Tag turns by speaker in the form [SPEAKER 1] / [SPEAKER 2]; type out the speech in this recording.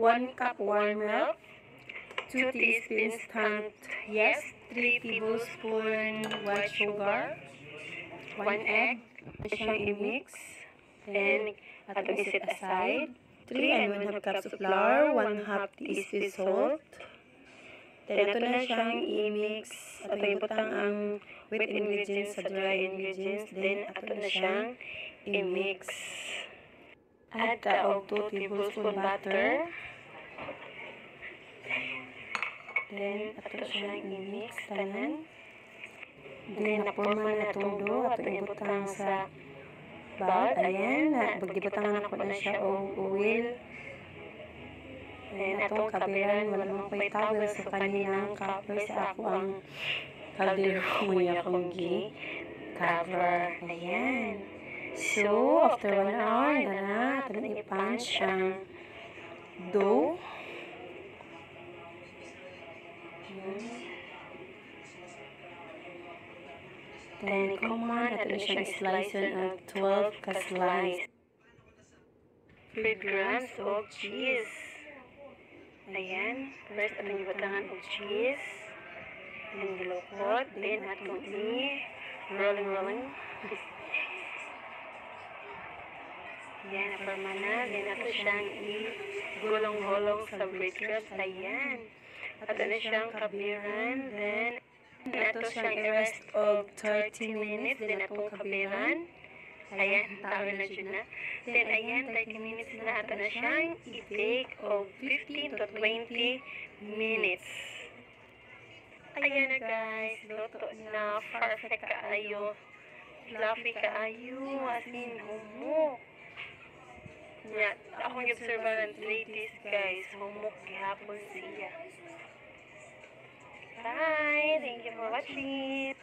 [SPEAKER 1] 1 cup warm milk, 2 teaspoons stand yes, 3 tablespoon white sugar, 1 egg, siyang i-mix, then atong iset aside, 3 and 1/2 cups of flour, 1/2 teaspoon salt, then ato na siyang i-mix, ato ibutang ang wet ingredients sa dry ingredients, then ato na siyang i-mix. Add og 2 tablespoon butter, then ato siyang i-mix tanan. Then napurman na itong dough, ato ibutang sa bowl. Ayan, bagibutang ako na siya og oil. Then atong kabiran, wala mong ko'y towel, so kaninang cover sa ako ang kaldero mo akong cover. Ayan. So, after 1 hour, na ito na i-punch ang dough. Then, ikuman, ito na siyang slice of 12 ka-slice. 3 grams of cheese. Ayan. First, ito yung batangan of cheese. And gilukot. Then, atong rolling. Ayan, naparma na. Then, ito siyang i-gulong-gulong sa bread crumbs. Ayan. Ito na siyang kabiran. Then, ito siyang i-rest of 30 minutes. Then, itong kabiran. Ayan, tawin na siya na. Then, ayan, 30 minutes na. Ito na siyang i-bake of 15 to 20 minutes. Ayan na guys, luto na. Perfect kaayo. Fluffy kaayo. As in, humok. Yeah, akong observer ng ladies guys, humok gihapon siya. Bye! Thank you for watching.